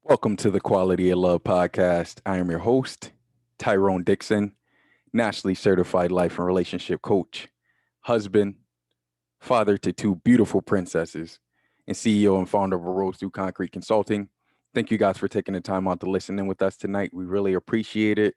Welcome to the Quality of Love podcast. I am your host, Tyrone Dixon, nationally certified life and relationship coach, husband, father to two beautiful princesses, and CEO and founder of a Rose Through Concrete Consulting. Thank you guys for taking the time out to listen in with us tonight. We really appreciate it.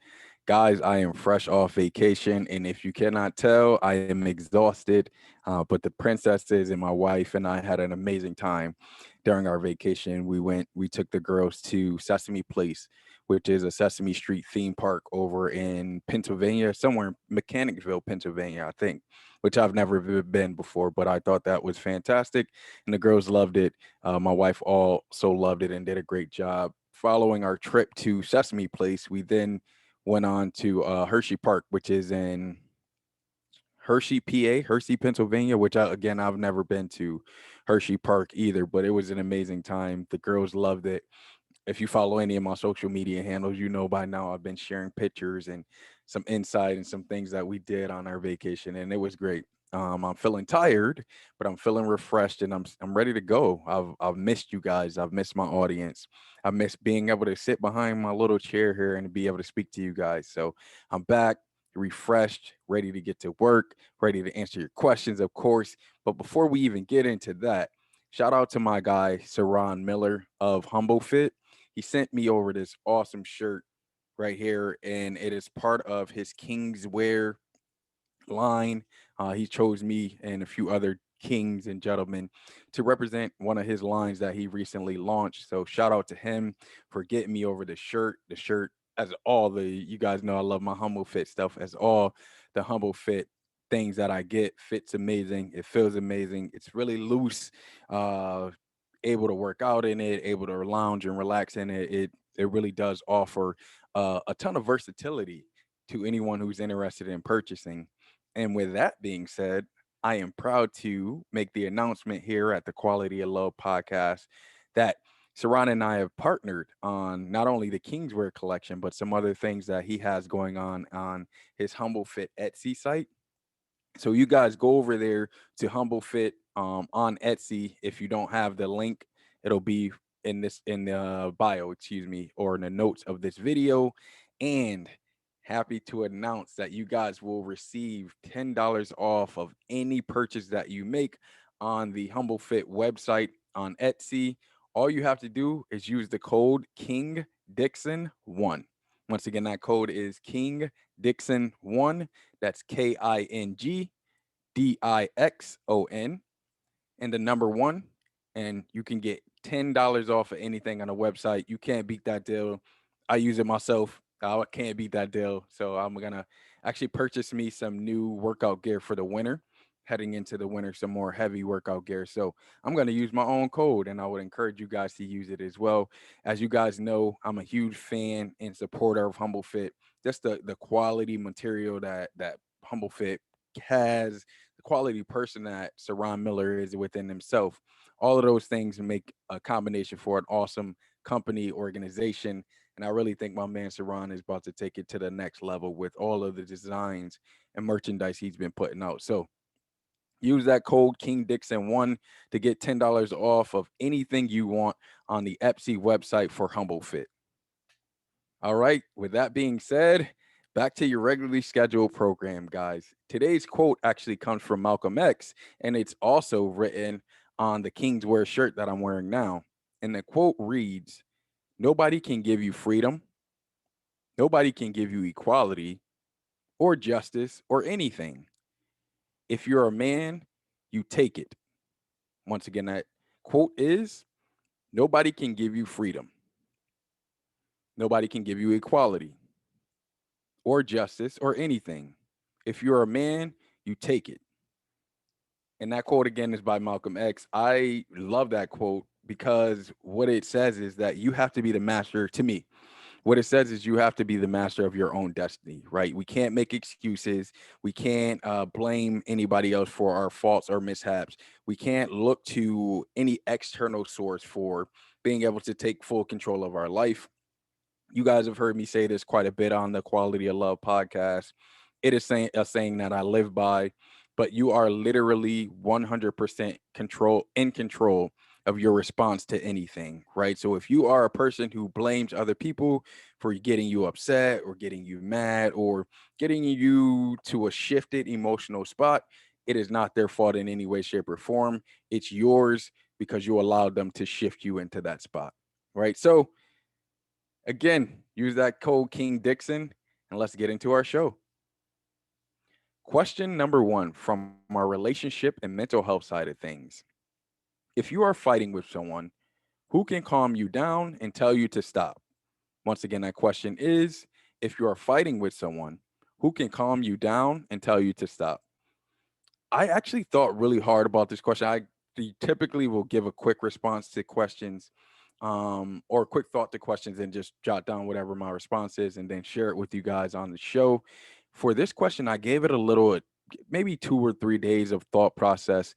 Guys, I am fresh off vacation, and if you cannot tell, I am exhausted. But the princesses and my wife and I had an amazing time during our vacation. We took the girls to Sesame Place, which is a Sesame Street theme park over in Pennsylvania, somewhere in Mechanicsville, Pennsylvania, I think, which I've never been before, but I thought that was fantastic. And the girls loved it. My wife also loved it and did a great job. Following our trip to Sesame Place, we then went on to Hershey Park, which is in Hershey, PA, Hershey, Pennsylvania, which again, I've never been to Hershey Park either, but it was an amazing time. The girls loved it. If you follow any of my social media handles, you know by now I've been sharing pictures and some insight and some things that we did on our vacation, and it was great. I'm feeling tired, but I'm feeling refreshed, and I'm ready to go. I've missed you guys. I've missed my audience. I miss being able to sit behind my little chair here and be able to speak to you guys. So I'm back, refreshed, ready to get to work, ready to answer your questions, of course. But before we even get into that, shout out to my guy Saran Miller of Humble Fit. He sent me over this awesome shirt right here, and it is part of his Kingswear line. He chose me and a few other kings and gentlemen to represent one of his lines that he recently launched. So shout out to him for getting me over the shirt. The shirt, as all the you guys know, I love my Humble Fit stuff. As all the Humble Fit things that I get fits amazing. It feels amazing. It's really loose. Uh, Able to work out in it, able to lounge and relax in it. It really does offer a ton of versatility to anyone who's interested in purchasing. And with that being said, I am proud to make the announcement here at the Quality of Love podcast that Saran and I have partnered on not only the Kingswear collection, but some other things that he has going on his Humble Fit Etsy site. So you guys go over there to Humble Fit on Etsy. If you don't have the link, it'll be in the bio, excuse me, or in the notes of this video. And happy to announce that you guys will receive $10 off of any purchase that you make on the Humble Fit website on Etsy. All you have to do is use the code King Dixon 1. Once again, that code is King Dixon 1. That's KINGDIXON and the number one. And you can get $10 off of anything on the website. You can't beat that deal. I use it myself. I can't beat that deal. So I'm going to actually purchase me some new workout gear for the winter. Heading into the winter, some more heavy workout gear. So I'm going to use my own code, and I would encourage you guys to use it as well. As you guys know, I'm a huge fan and supporter of Humble Fit. Just the quality material that Humble Fit has, the quality person that Saran Miller is within himself. All of those things make a combination for an awesome company organization. And I really think my man Saran is about to take it to the next level with all of the designs and merchandise he's been putting out. So use that code King Dixon 1 to get $10 off of anything you want on the Etsy website for Humble Fit. All right. With that being said, back to your regularly scheduled program, guys. Today's quote actually comes from Malcolm X, and it's also written on the Kingswear shirt that I'm wearing now. And the quote reads, "Nobody can give you freedom. Nobody can give you equality or justice or anything. If you're a man, you take it." Once again, that quote is, "Nobody can give you freedom. Nobody can give you equality or justice or anything. If you're a man, you take it." And that quote again is by Malcolm X. I love that quote because what it says is that you have to be the master, to me. What it says is you have to be the master of your own destiny, right? We can't make excuses. We can't blame anybody else for our faults or mishaps. We can't look to any external source for being able to take full control of our life. You guys have heard me say this quite a bit on the Quality of Love podcast. It is a saying that I live by, but you are literally 100% in control of your response to anything, right? So if you are a person who blames other people for getting you upset or getting you mad or getting you to a shifted emotional spot, it is not their fault in any way, shape, or form. It's yours because you allowed them to shift you into that spot, right? So again, use that code King Dixon and let's get into our show. Question number one from our relationship and mental health side of things. If you are fighting with someone, who can calm you down and tell you to stop? Once again, that question is, if you are fighting with someone, who can calm you down and tell you to stop? I actually thought really hard about this question. I typically will give a quick response to questions, or a quick thought to questions and just jot down whatever my response is and then share it with you guys on the show. For this question, I gave it a little, maybe 2 or 3 days of thought process,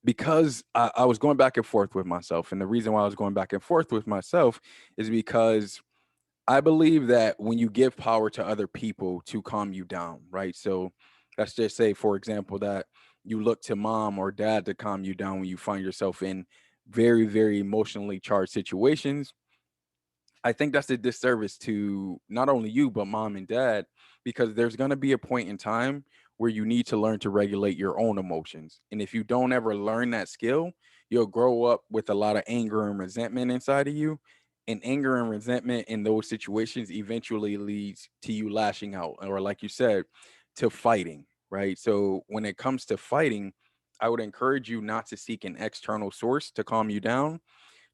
because I was going back and forth with myself. And the reason why I was going back and forth with myself is because I believe that when you give power to other people to calm you down, right? So let's just say, for example, that you look to mom or dad to calm you down when you find yourself in very, very emotionally charged situations. I think that's a disservice to not only you, but mom and dad, because there's going to be a point in time where you need to learn to regulate your own emotions. And if you don't ever learn that skill, you'll grow up with a lot of anger and resentment inside of you. And anger and resentment in those situations eventually leads to you lashing out, or like you said, to fighting, right? So when it comes to fighting, I would encourage you not to seek an external source to calm you down.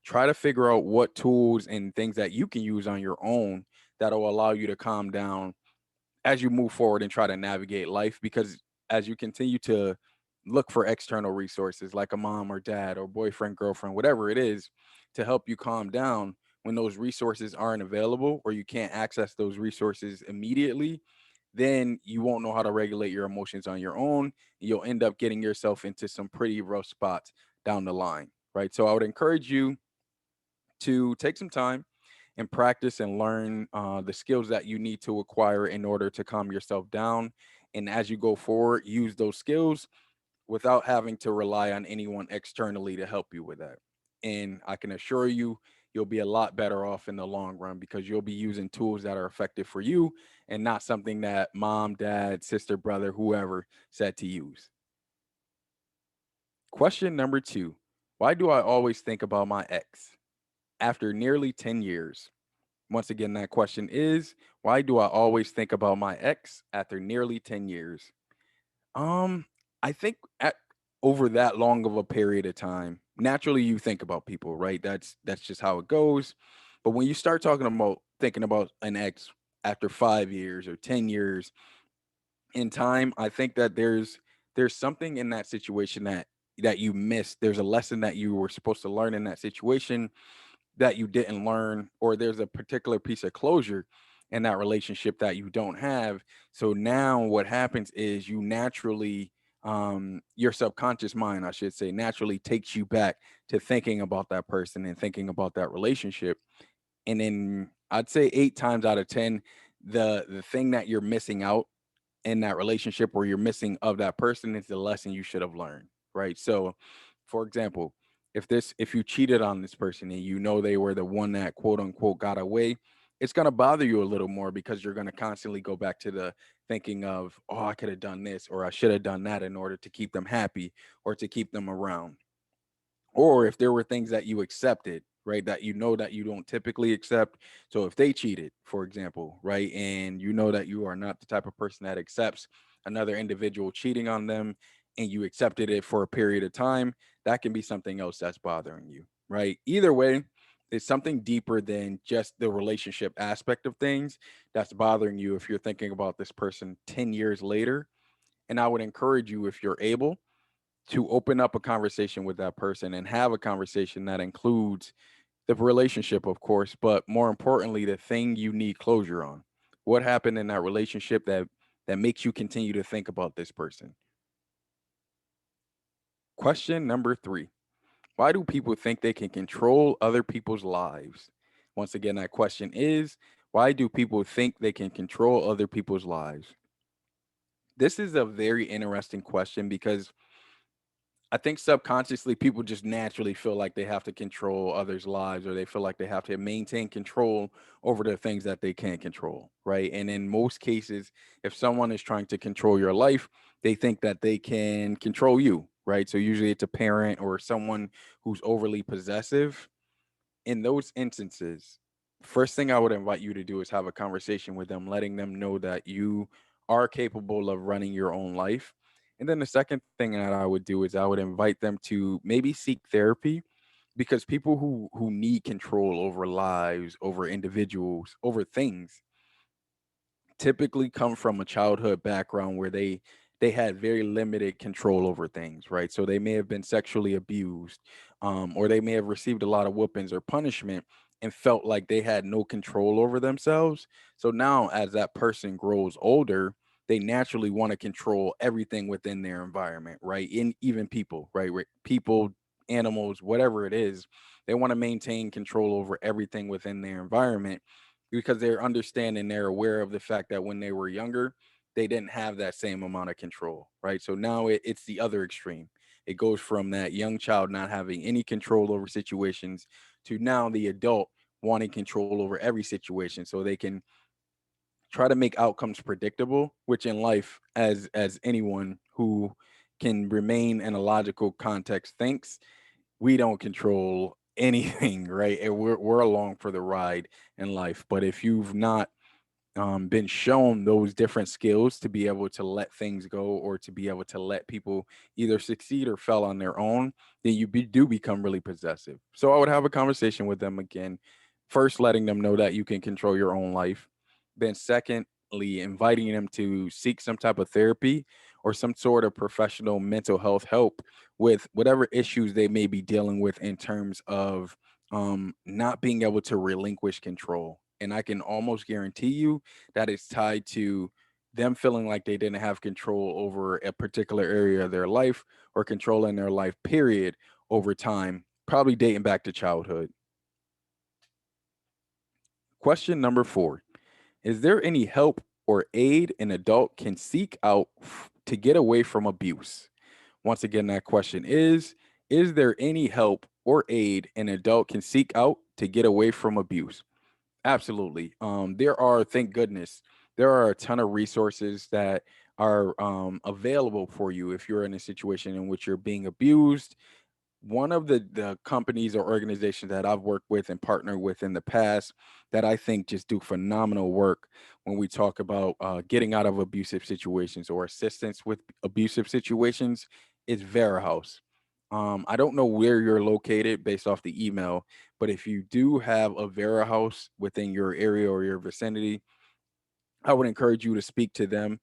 Try to figure out what tools and things that you can use on your own that'll allow you to calm down as you move forward and try to navigate life. Because as you continue to look for external resources like a mom or dad or boyfriend, girlfriend, whatever it is, to help you calm down, when those resources aren't available or you can't access those resources immediately, then you won't know how to regulate your emotions on your own. You'll end up getting yourself into some pretty rough spots down the line, right? So I would encourage you to take some time and practice and learn the skills that you need to acquire in order to calm yourself down. And as you go forward, use those skills without having to rely on anyone externally to help you with that. And I can assure you, you'll be a lot better off in the long run because you'll be using tools that are effective for you and not something that mom, dad, sister, brother, whoever said to use. Question number two. Why do I always think about my ex after nearly 10 years? Once again, that question is, why do I always think about my ex after nearly 10 years? Um, I think at over that long of a period of time, naturally you think about people, right? That's just how it goes. But when you start talking about thinking about an ex after 5 years or 10 years in time, I think that there's something in that situation that you missed. There's a lesson that you were supposed to learn in that situation that you didn't learn, or there's a particular piece of closure in that relationship that you don't have. So now what happens is you naturally, your subconscious mind, I should say, naturally takes you back to thinking about that person and thinking about that relationship. And then I'd say 8 times out of 10, the thing that you're missing out in that relationship or you're missing of that person is the lesson you should have learned, right? So for example, if you cheated on this person and you know they were the one that quote unquote got away, it's going to bother you a little more because you're going to constantly go back to the thinking of, oh, I could have done this or I should have done that in order to keep them happy or to keep them around. Or if there were things that you accepted, right, that you know that you don't typically accept. So if they cheated, for example, right, and you know that you are not the type of person that accepts another individual cheating on them and you accepted it for a period of time, that can be something else that's bothering you, right? Either way, it's something deeper than just the relationship aspect of things that's bothering you if you're thinking about this person 10 years later. And I would encourage you, if you're able, to open up a conversation with that person and have a conversation that includes the relationship, of course, but more importantly, the thing you need closure on. What happened in that relationship that makes you continue to think about this person? Question number three. Why do people think they can control other people's lives? Once again, that question is, why do people think they can control other people's lives? This is a very interesting question because I think subconsciously people just naturally feel like they have to control others' lives, or they feel like they have to maintain control over the things that they can't control, right? And in most cases, if someone is trying to control your life, they think that they can control you, right? So usually it's a parent or someone who's overly possessive. In those instances, first thing I would invite you to do is have a conversation with them, letting them know that you are capable of running your own life. And then the second thing that I would do is I would invite them to maybe seek therapy, because people who need control over lives, over individuals, over things, typically come from a childhood background where they had very limited control over things, right? So they may have been sexually abused, or they may have received a lot of whoopings or punishment and felt like they had no control over themselves. So now, as that person grows older, they naturally want to control everything within their environment, right? In even people, right? People, animals, whatever it is, they want to maintain control over everything within their environment, because they're understanding, they're aware of the fact that when they were younger, they didn't have that same amount of control, right? So now it's the other extreme. It goes from that young child not having any control over situations to now the adult wanting control over every situation so they can try to make outcomes predictable, which in life, as anyone who can remain in a logical context thinks, we don't control anything, right? And we're along for the ride in life. But if you've not been shown those different skills to be able to let things go, or to be able to let people either succeed or fail on their own, then do become really possessive. So I would have a conversation with them again, first letting them know that you can control your own life. Then secondly, inviting them to seek some type of therapy or some sort of professional mental health help with whatever issues they may be dealing with in terms of not being able to relinquish control. And I can almost guarantee you that it's tied to them feeling like they didn't have control over a particular area of their life, or controlling their life, period, over time, probably dating back to childhood. Question number 4: is there any help or aid an adult can seek out to get away from abuse? Once again, that question is there any help or aid an adult can seek out to get away from abuse? Absolutely. There are, thank goodness, there are a ton of resources that are available for you if you're in a situation in which you're being abused. One of the companies or organizations that I've worked with and partnered with in the past, that I think just do phenomenal work when we talk about getting out of abusive situations or assistance with abusive situations, is Vera House. I don't know where you're located based off the email, but if you do have a Vera House within your area or your vicinity, I would encourage you to speak to them.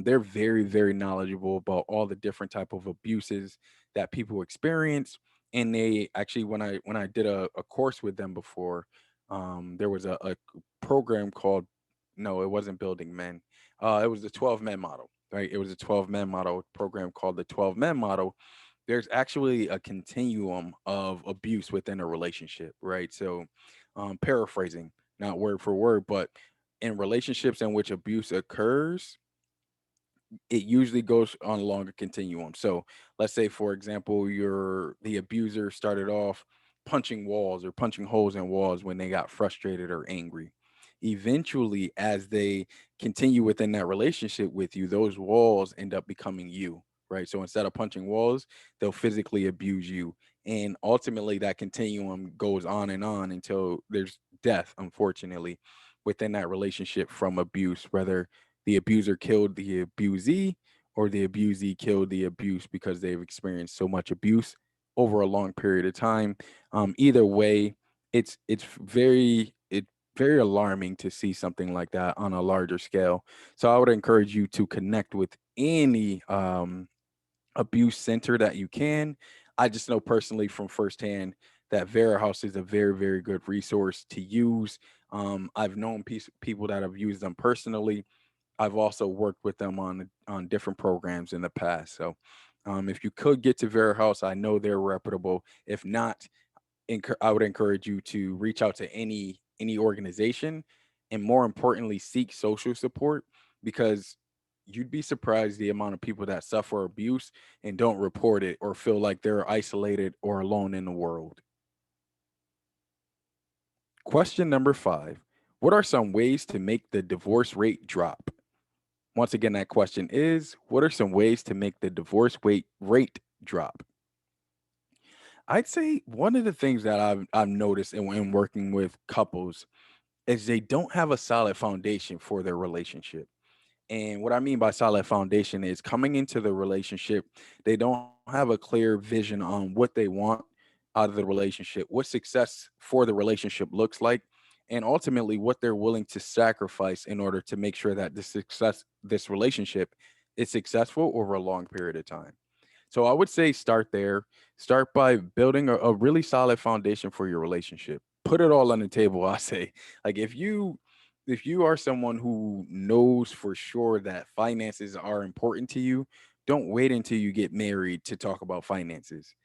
They're very, very knowledgeable about all the different type of abuses that people experience. And they actually, when I did a course with them before, there was a program called, no, it wasn't Building Men. It was the 12 Men model, right? It was a 12 Men model program called the 12 Men model. There's actually a continuum of abuse within a relationship, right? So, paraphrasing, not word for word, but in relationships in which abuse occurs, it usually goes on a longer continuum. So let's say, for example, the abuser started off punching walls or punching holes in walls when they got frustrated or angry. Eventually, as they continue within that relationship with you, those walls end up becoming you, right? So instead of punching walls, they'll physically abuse you. And ultimately, that continuum goes on until there's death, unfortunately, within that relationship from abuse, whether the abuser killed the abusee or the abusee killed the abuse because they've experienced so much abuse over a long period of time. Either way, it's very alarming to see something like that on a larger scale. So I would encourage you to connect with any abuse center that you can. I just know personally from firsthand that Vera House is a very, very good resource to use. I've known people that have used them personally. I've also worked with them on different programs in the past. So, if you could get to Vera House, I know they're reputable. If not, I would encourage you to reach out to any organization, and more importantly, seek social support, because you'd be surprised the amount of people that suffer abuse and don't report it or feel like they're isolated or alone in the world. Question number 5. What are some ways to make the divorce rate drop? Once again, that question is, what are some ways to make the divorce rate drop? I'd say one of the things that I've noticed in working with couples is they don't have a solid foundation for their relationship. And what I mean by solid foundation is coming into the relationship, they don't have a clear vision on what they want out of the relationship, what success for the relationship looks like, and ultimately what they're willing to sacrifice in order to make sure that this relationship is successful over a long period of time. So I would say start there. Start by building a really solid foundation for your relationship. Put it all on the table. I say, like if you are someone who knows for sure that finances are important to you, don't wait until you get married to talk about finances.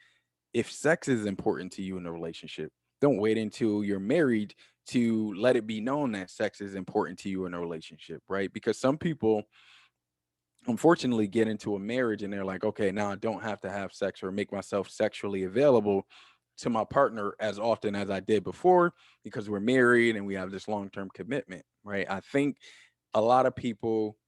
If sex is important to you in a relationship, don't wait until you're married to let it be known that sex is important to you in a relationship, right? Because some people unfortunately get into a marriage and they're like, okay, now I don't have to have sex or make myself sexually available to my partner as often as I did before because we're married and we have this long-term commitment, right? I think a lot of people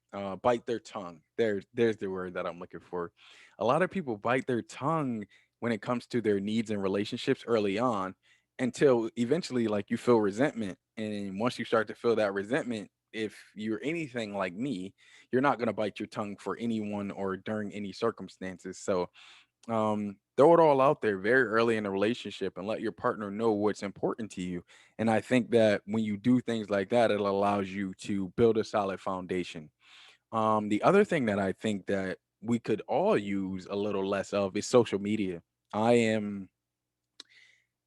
bite their tongue. There's the word that I'm looking for. A lot of people bite their tongue when it comes to their needs and relationships early on until eventually like you feel resentment. And once you start to feel that resentment, if you're anything like me, you're not going to bite your tongue for anyone or during any circumstances. So throw it all out there very early in a relationship and let your partner know what's important to you. And I think that when you do things like that, it allows you to build a solid foundation. The other thing that I think that we could all use a little less of is social media. I am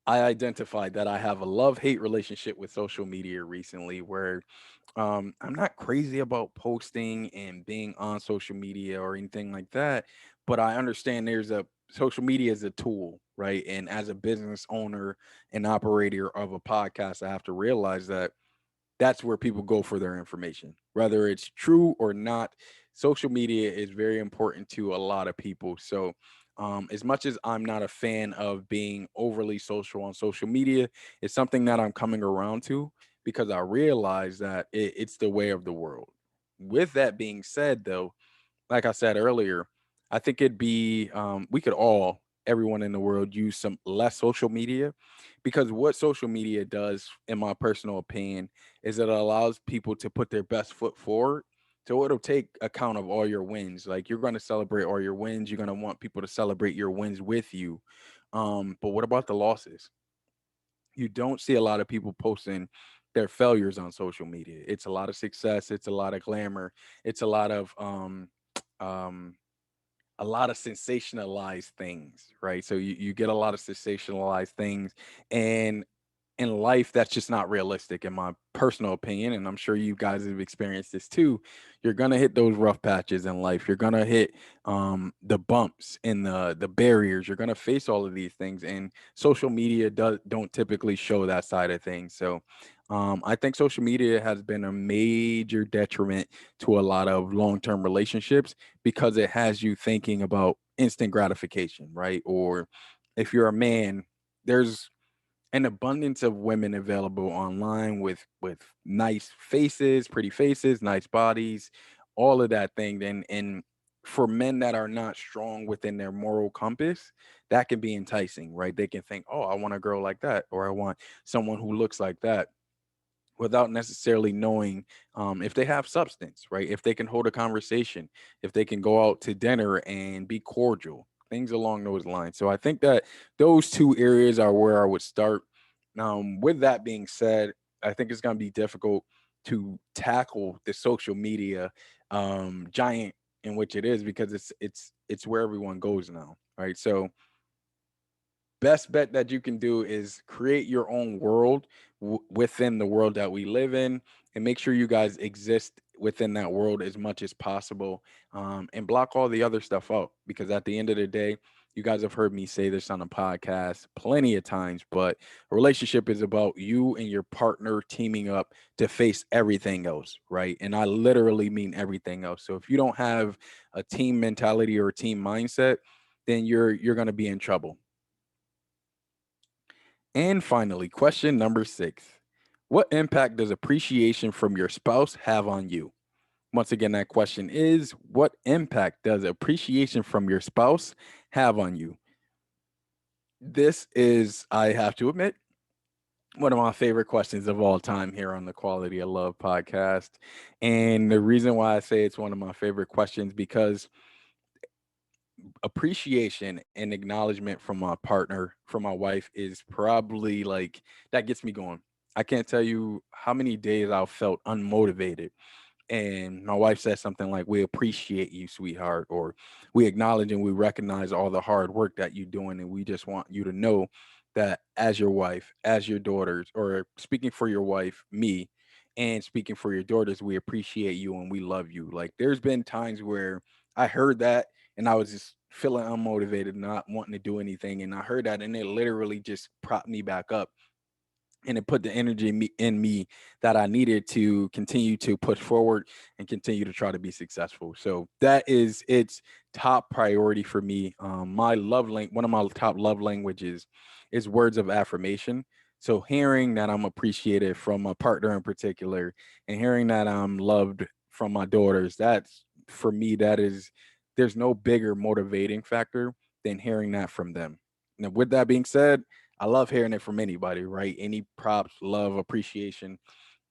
I identified that I have a love hate relationship with social media recently where I'm not crazy about posting and being on social media or anything like that, but I understand there's a social media is a tool, right? And as a business owner and operator of a podcast, I have to realize that that's where people go for their information. Whether it's true or not, social media is very important to a lot of people. So, as much as I'm not a fan of being overly social on social media, it's something that I'm coming around to because I realize that it's the way of the world. With that being said, though, like I said earlier, I think it'd be we could all everyone in the world use some less social media because what social media does, in my personal opinion, is it allows people to put their best foot forward. So it'll take account of all your wins. Like you're going to celebrate all your wins. You're going to want people to celebrate your wins with you. But what about the losses? You don't see a lot of people posting their failures on social media. It's a lot of success. It's a lot of glamour. It's um, a lot of sensationalized things, right? So you get a lot of sensationalized things, and in life that's just not realistic in my personal opinion, and I'm sure you guys have experienced this too. You're gonna hit those rough patches in life. You're gonna hit the bumps and the barriers. You're gonna face all of these things, and social media don't typically show that side of things. So I think social media has been a major detriment to a lot of long-term relationships because it has you thinking about instant gratification, right? Or if you're a man, there's an abundance of women available online with nice faces, nice bodies, all of that thing. And for men that are not strong within their moral compass, that can be enticing, right? They can think, oh, I want a girl like that, or I want someone who looks like that without necessarily knowing if they have substance, right? If they can hold a conversation, if they can go out to dinner and be cordial, things along those lines. So I think that those two areas are where I would start. With that being said, I think it's going to be difficult to tackle the social media giant in which it is because it's where everyone goes now, right? So best bet that you can do is create your own world within the world that we live in and make sure you guys exist within that world as much as possible, and block all the other stuff out because at the end of the day You guys have heard me say this on the podcast plenty of times, but a relationship is about you and your partner teaming up to face everything else, right? And I literally mean everything else. So if you don't have a team mentality or a team mindset, then you're going to be in trouble. And finally, question number 6. What impact does appreciation from your spouse have on you? Once again, that question is, what impact does appreciation from your spouse have on you? This is, I have to admit, one of my favorite questions of all time here on the Quality of Love podcast. And the reason why I say it's one of my favorite questions because appreciation and acknowledgement from my partner, from my wife, is probably like that gets me going. I can't tell you how many days I've felt unmotivated and my wife says something like, "We appreciate you, sweetheart," or "We acknowledge and we recognize all the hard work that you're doing, and we just want you to know that as your wife, as your daughters, or speaking for your wife, me, and speaking for your daughters, we appreciate you and we love you." Like, there's been times where I heard that and I was just feeling unmotivated, not wanting to do anything, and I heard that, and it literally just propped me back up and it put the energy in me that I needed to continue to push forward and continue to try to be successful. So that is its top priority for me. One of my top love languages is words of affirmation. So hearing that I'm appreciated from my partner in particular, and hearing that I'm loved from my daughters, that's for me. That is, there's no bigger motivating factor than hearing that from them. Now, with that being said, I love hearing it from anybody, right? Any props, love, appreciation,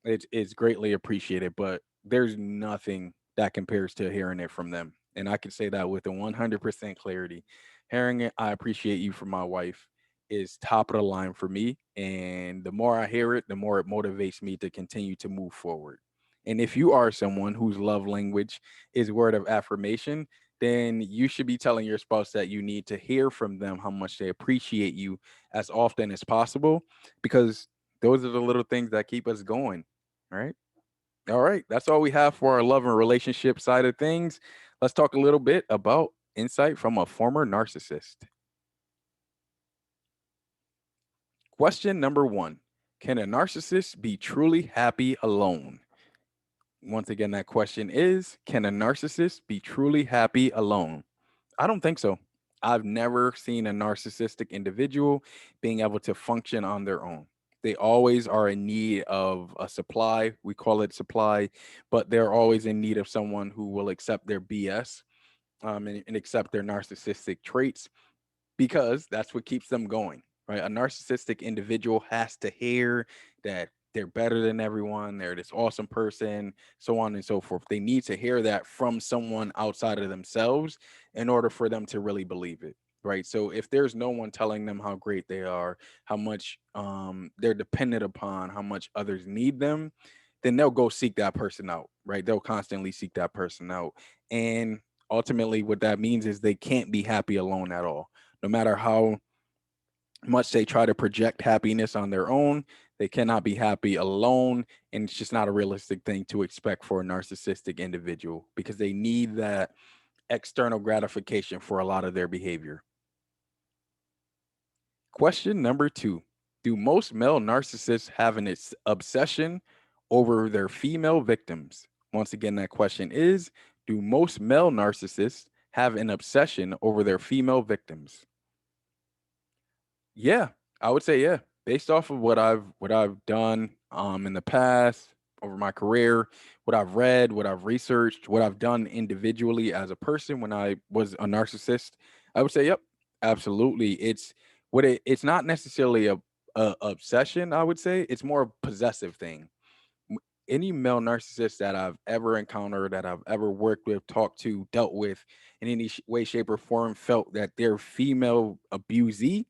it's greatly appreciated, but there's nothing that compares to hearing it from them. And I can say that with a 100% clarity. Hearing it, I appreciate you from my wife is top of the line for me. And the more I hear it, the more it motivates me to continue to move forward. And if you are someone whose love language is word of affirmation, then you should be telling your spouse that you need to hear from them how much they appreciate you as often as possible, because those are the little things that keep us going. All right. All right. That's all we have for our love and relationship side of things. Let's talk a little bit about insight from a former narcissist. Question number 1. Can a narcissist be truly happy alone? Once again, that question is, can a narcissist be truly happy alone? I don't think so. I've never seen a narcissistic individual being able to function on their own. They always are in need of a supply. We call it supply, but they're always in need of someone who will accept their BS, and accept their narcissistic traits, because that's what keeps them going, right? A narcissistic individual has to hear that they're better than everyone, they're this awesome person, so on and so forth. They need to hear that from someone outside of themselves in order for them to really believe it, right? So if there's no one telling them how great they are, how much they're dependent upon, how much others need them, then they'll go seek that person out, right? They'll constantly seek that person out. And ultimately, what that means is they can't be happy alone at all. No matter how much they try to project happiness on their own, they cannot be happy alone. And it's just not a realistic thing to expect for a narcissistic individual, because they need that external gratification for a lot of their behavior. Question number 2. Do most male narcissists have an obsession over their female victims? Once again, that question is, do most male narcissists have an obsession over their female victims? Yeah, I would say yeah. Based off of what I've done in the past, over my career, what I've read, what I've researched, what I've done individually as a person when I was a narcissist, I would say yep, absolutely. It's not necessarily a obsession, I would say. It's more a possessive thing. Any male narcissist that I've ever encountered, that I've ever worked with, talked to, dealt with in any way, shape, or form, felt that their female abusee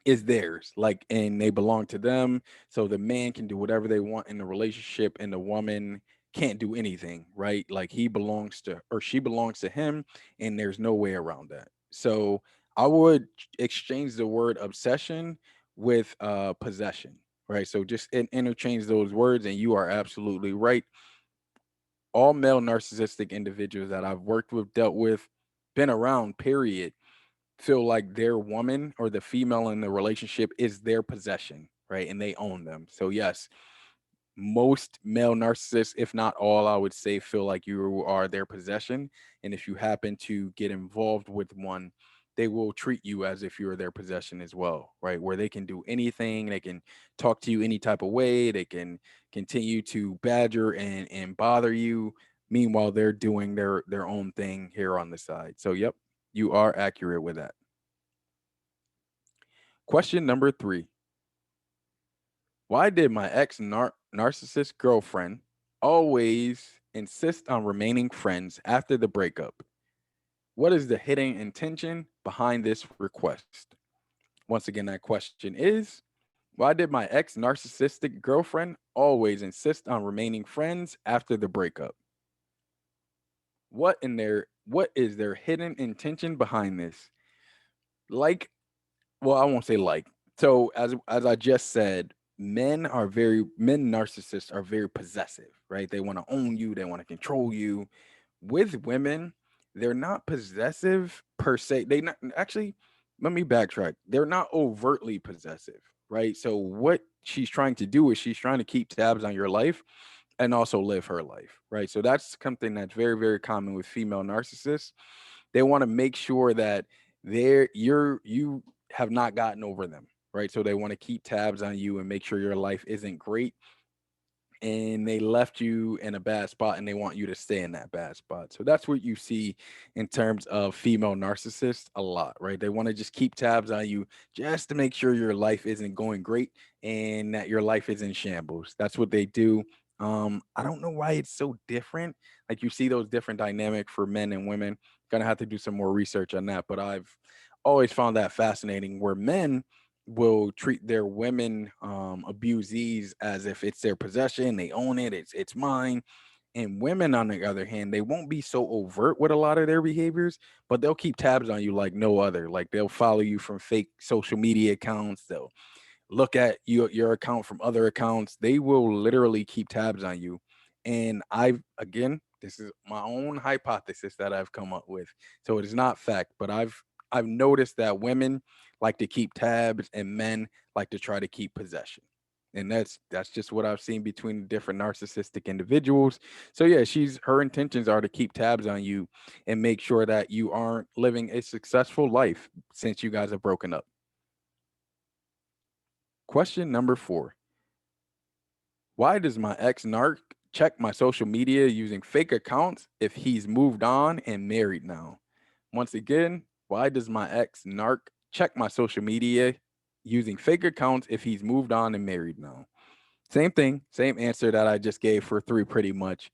is theirs, like, and they belong to them. So the man can do whatever they want in the relationship, and the woman can't do anything, right? Like, he belongs to, or she belongs to him, and there's no way around that. So I would exchange the word obsession with possession, right? So just interchange those words, and you are absolutely right. All male narcissistic individuals that I've worked with, dealt with, been around, period, feel like their woman or the female in the relationship is their possession, right? And they own them. So yes, most male narcissists, if not all, I would say, feel like you are their possession. And if you happen to get involved with one, they will treat you as if you're their possession as well, right? Where they can do anything, they can talk to you any type of way, they can continue to badger and bother you. Meanwhile, they're doing their own thing here on the side. So, yep, you are accurate with that. Question number 3. Why did my ex narcissist girlfriend always insist on remaining friends after the breakup? What is the hidden intention behind this request? Once again, that question is, why did my ex narcissistic girlfriend always insist on remaining friends after the breakup? What is their hidden intention behind this? Like, well, I won't say like. So as I just said, men narcissists are very possessive, right? They want to own you, they want to control you. With women, they're not possessive per se. They not actually, let me backtrack. They're not overtly possessive, right? So what she's trying to do is she's trying to keep tabs on your life and also live her life, right? So that's something that's very, very common with female narcissists. They want to make sure that you have not gotten over them, right? So they want to keep tabs on you and make sure your life isn't great, and they left you in a bad spot and they want you to stay in that bad spot. So that's what you see in terms of female narcissists a lot, right? They want to just keep tabs on you just to make sure your life isn't going great and that your life is in shambles. That's what they do. I don't know why it's so different. Like you see those different dynamic for men and women. Gonna have to do some more research on that, but I've always found that fascinating where men will treat their women abusees as if it's their possession, they own it, it's mine. And women, on the other hand, they won't be so overt with a lot of their behaviors, but they'll keep tabs on you like no other. Like they'll follow you from fake social media accounts, they'll look at your account from other accounts. They will literally keep tabs on you. And I've again, this is my own hypothesis that I've come up with. So it is not fact, but I've noticed that women like to keep tabs and men like to try to keep possession. And that's just what I've seen between the different narcissistic individuals. So yeah, she's her intentions are to keep tabs on you and make sure that you aren't living a successful life since you guys have broken up. Question number 4. Why does my ex narc check my social media using fake accounts if he's moved on and married now? Once again, why does my ex narc check my social media using fake accounts if he's moved on and married now? Same thing, same answer that I just gave for 3 pretty much.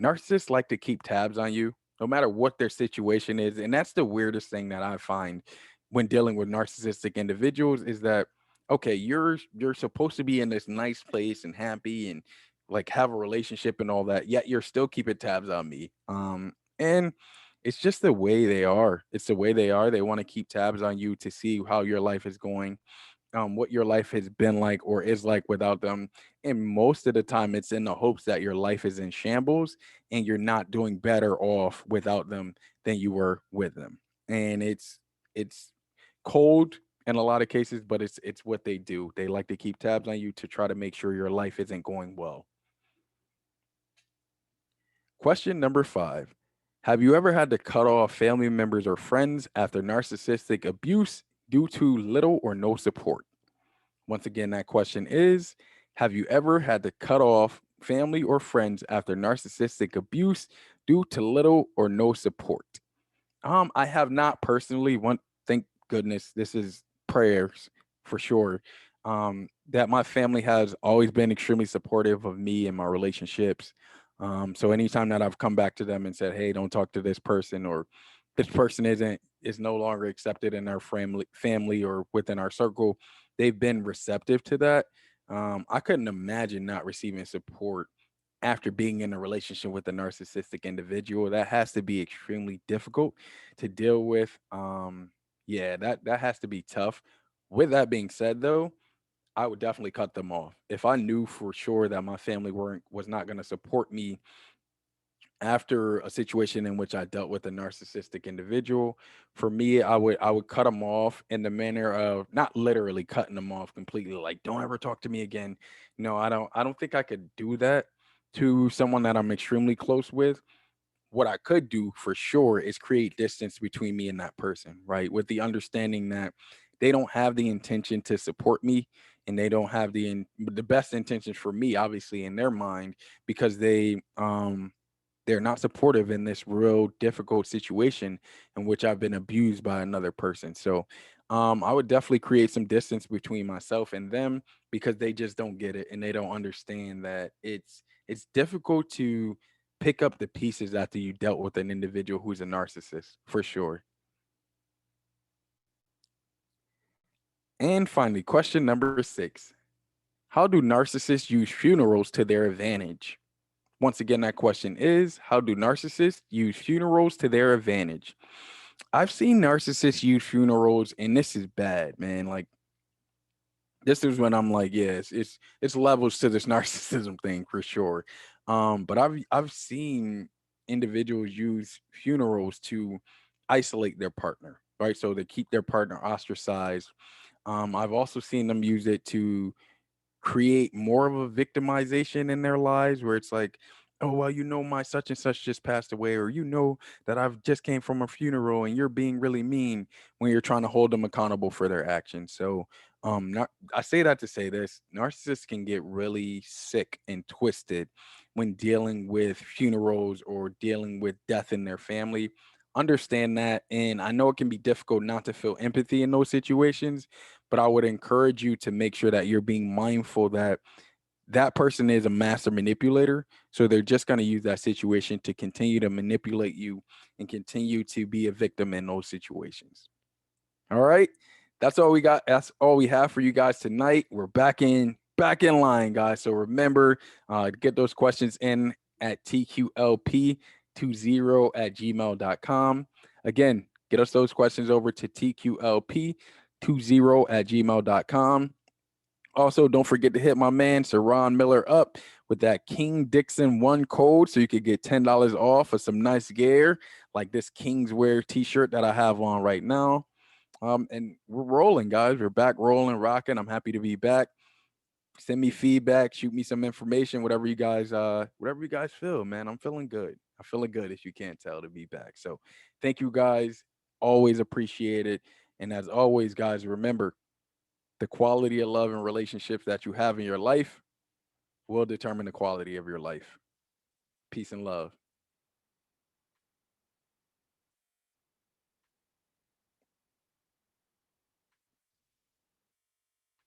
Narcissists like to keep tabs on you no matter what their situation is, and that's the weirdest thing that I find when dealing with narcissistic individuals is that okay, you're supposed to be in this nice place and happy and like have a relationship and all that, yet you're still keeping tabs on me. And it's just the way they are. It's the way they are. They want to keep tabs on you to see how your life is going, what your life has been like or is like without them. And most of the time, it's in the hopes that your life is in shambles and you're not doing better off without them than you were with them. And it's cold in a lot of cases, but it's what they do. They like to keep tabs on you to try to make sure your life isn't going well. Question number 5. Have you ever had to cut off family members or friends after narcissistic abuse due to little or no support? Once again, that question is, have you ever had to cut off family or friends after narcissistic abuse due to little or no support? I have not personally. One, thank goodness, this is prayers for sure. That my family has always been extremely supportive of me and my relationships. So anytime that I've come back to them and said, "Hey, don't talk to this person," or "This person is no longer accepted in our family or within our circle," they've been receptive to that. I couldn't imagine not receiving support after being in a relationship with a narcissistic individual. That has to be extremely difficult to deal with. Yeah, that has to be tough. With that being said, though, I would definitely cut them off if I knew for sure that my family weren't was not going to support me after a situation in which I dealt with a narcissistic individual, for me, I would cut them off in the manner of not literally cutting them off completely, like don't ever talk to me again. No, I don't think I could do that to someone that I'm extremely close with. What I could do for sure is create distance between me and that person, right? With the understanding that they don't have the intention to support me, and they don't have the best intentions for me, obviously, in their mind, because they're not supportive in this real difficult situation in which I've been abused by another person. So I would definitely create some distance between myself and them, because they just don't get it, and they don't understand that it's difficult to pick up the pieces after you dealt with an individual who's a narcissist, for sure. And finally, question number 6. How do narcissists use funerals to their advantage? Once again, that question is, how do narcissists use funerals to their advantage? I've seen narcissists use funerals, and this is bad, man. Like, this is when I'm like, yeah, it's levels to this narcissism thing for sure. But I've seen individuals use funerals to isolate their partner, right? So they keep their partner ostracized. I've also seen them use it to create more of a victimization in their lives, where it's like, oh well, my such and such just passed away, or that I've just came from a funeral and you're being really mean, when you're trying to hold them accountable for their actions. So not I say that to say this: narcissists can get really sick and twisted when dealing with funerals or dealing with death in their family. Understand that, and I know it can be difficult not to feel empathy in those situations, but I would encourage you to make sure that you're being mindful that that person is a master manipulator. So they're just going to use that situation to continue to manipulate you and continue to be a victim in those situations. All right. That's all we got. That's all we have for you guys tonight. We're back in line, guys. So remember to get those questions in at tqlp20 at gmail.com. Again, get us those questions over to tqlp20 at gmail.com. Also, don't forget to hit my man Saron Miller up with that King Dixon 1 code, so you could get $10 off of some nice gear like this Kingswear t-shirt that I have on right now. And we're rolling, guys. We're back rolling, rocking. I'm happy to be back. Send me feedback, shoot me some information, whatever you guys feel, man. I'm feeling good. I'm feeling good, if you can't tell, to be back. So thank you guys. Always appreciate it. And as always, guys, remember, the quality of love and relationships that you have in your life will determine the quality of your life. Peace and love.